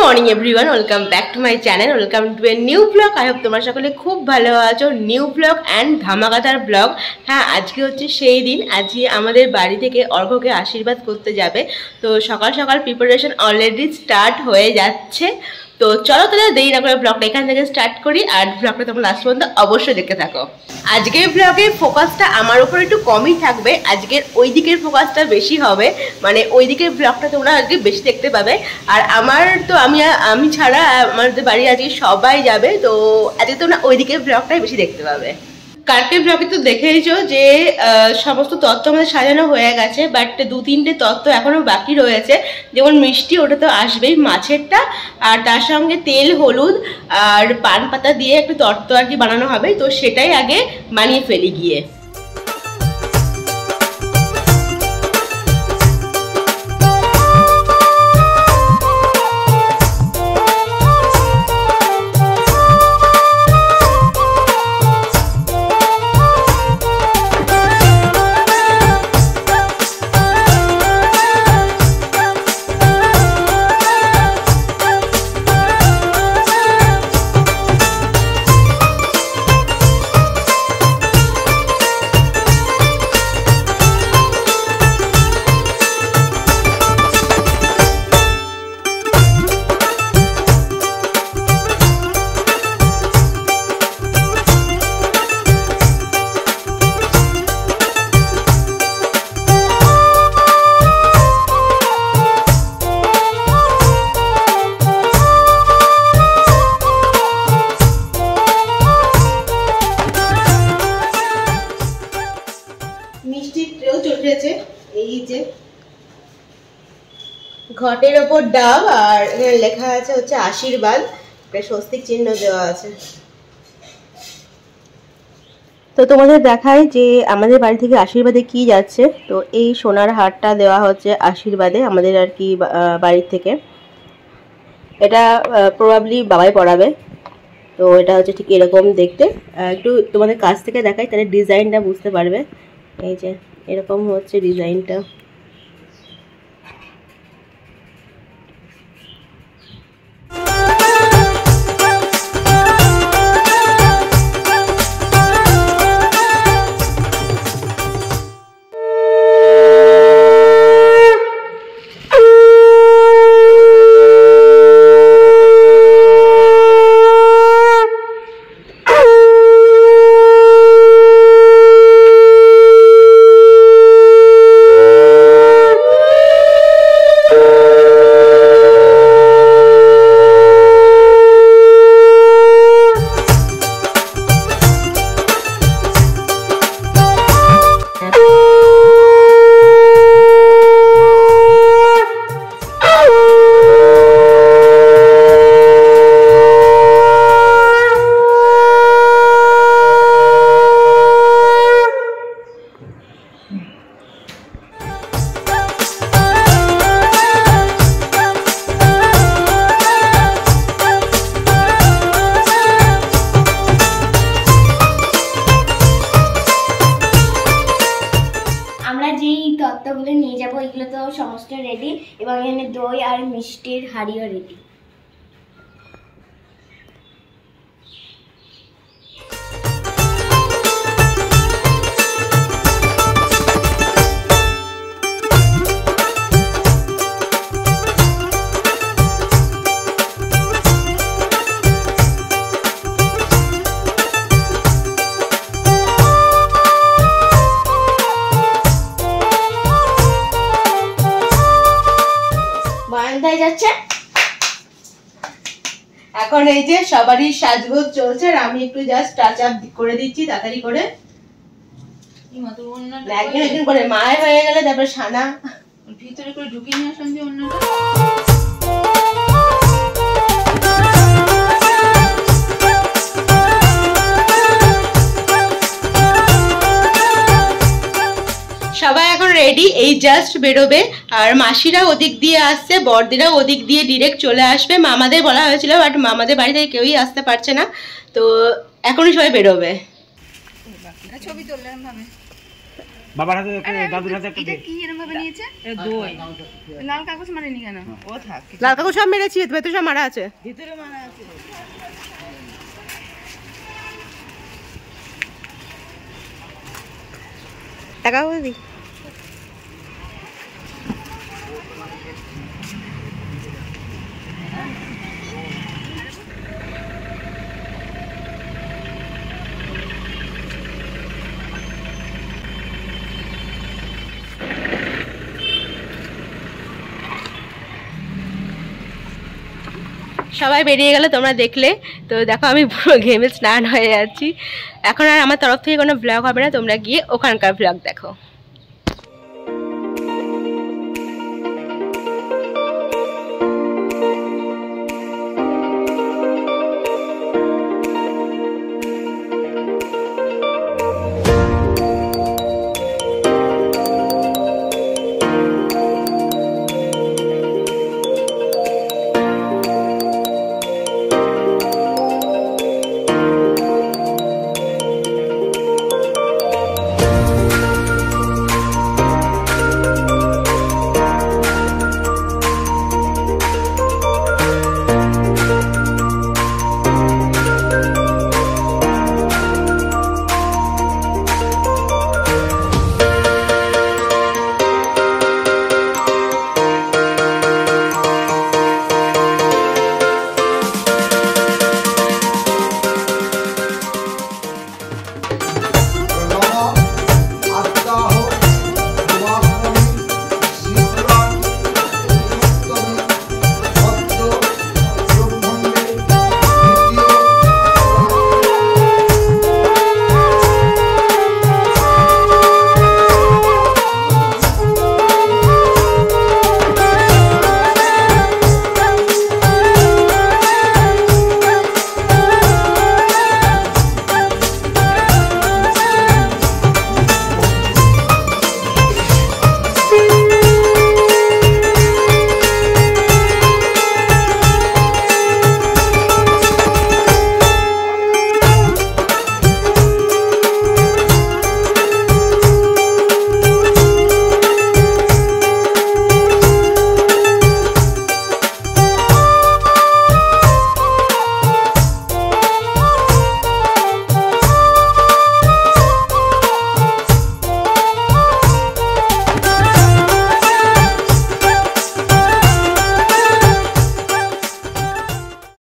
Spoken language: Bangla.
Morning everyone, welcome back to my channel, welcome to a new blog. I hope তোমরা সকলে খুব ভালো আছো। নিউ ব্লগ অ্যান্ড ধামাকাদার ব্লগ। হ্যাঁ, আজকে হচ্ছে সেই দিন। আজকে আমাদের বাড়ি থেকে অর্ঘ্যকে আশীর্বাদ করতে যাবে। তো সকাল সকাল প্রিপারেশন অলরেডি স্টার্ট হয়ে যাচ্ছে। তো চলো তাহলে দেরি না করে ব্লগটা এখান থেকে স্টার্ট করি, আর ব্লগটা তোমরা লাস্ট পর্যন্ত অবশ্যই দেখতে থাকো। আজকের ব্লগের ফোকাসটা আমার উপর একটু কমই থাকবে, আজকের ওই দিকের ফোকাসটা বেশি হবে, মানে ওই দিকের ব্লগটা তোমরা আজকে বেশি দেখতে পাবে। আর আমি ছাড়া আমাদের বাড়ি আজকে সবাই যাবে, তো আজকে তোমরা ওই দিকের ব্লগটাই বেশি দেখতে পাবে। কালকের ব্লগে তো দেখেইছো যে সমস্ত তত্ত্ব আমাদের সাজানো হয়ে গেছে, বাট 2-3টে তত্ত্ব এখনো বাকি রয়েছে। যেমন মিষ্টি, ওটা তো আসবেই, মাছেরটা, আর তার সঙ্গে তেল, হলুদ আর পান পাতা দিয়ে একটা তত্ত্ব আর কি বানানো হবে। তো সেটাই আগে বানিয়ে ফেলি গিয়ে। এই যে ঘটের ওপর ডাব, আর এখানে লেখা আছে হচ্ছে আশীর্বাদ, স্বস্তিক চিহ্ন দেওয়া আছে। তো তোমাদের দেখাই যে আমাদের বাড়ি থেকে আশীর্বাদে কি যাচ্ছে। তো এই সোনার হারটা দেওয়া হচ্ছে আশীর্বাদে আমাদের আর কি বাড়ির থেকে। এটা প্রবাবলি বাবাই পড়াবে। তো এটা হচ্ছে ঠিক এরকম দেখতে। একটু তোমাদের কাছ থেকে দেখাই, তাহলে ডিজাইনটা বুঝতে পারবে। এই যে এরকম হচ্ছে ডিজাইনটা। তত্ত্বগুলো নিয়ে যাবো, এগুলো তো সমস্ত রেডি, এবং এখানে দই আর মিষ্টির হাড়িও রেডি। যাচ্ছে এখন এই যে সবারই সাজগোজ চলছে, আর আমি একটু জাস্ট টাচ আপ করে দিচ্ছি তাড়াতাড়ি করে। একদিন করে মায়ের হয়ে গেলে তারপর সানা ভিতরে করে ঢুকিয়ে নিয়ে আসলাম যে অন্যটা। সবাই এখন রেডি, এই জাস্ট বেরোবে। আর মাসিরা ওদিক দিয়ে আসছে, বড়দিরা ওদিক দিয়ে ডিরেক্ট চলে আসবে। মামাদের বলা হয়েছিল, বাট মামাদের বাড়ি থেকে কেউই আসতে পারছে না, তো এখনই সবাই বেরোবে। ছবি তুললাম ভাবে বাবার হাতে দাদুর হাতে একটা এটা কি এরকম ভাবে নিয়েছে দই লাল কাগজ মারেনি কেন ও থাক লাল কাগজ সব মেরেছি ভেতরে সব মারা আছে ভিতরে মারা আছে টাকা দিদি সবাই বেরিয়ে গেল, তোমরা দেখলে তো। দেখো আমি পুরো ঘেমে স্নান হয়ে যাচ্ছি। এখন আর আমার তরফ থেকে কোনো ব্লগ হবে না, তোমরা গিয়ে ওখানকার ব্লগ দেখো।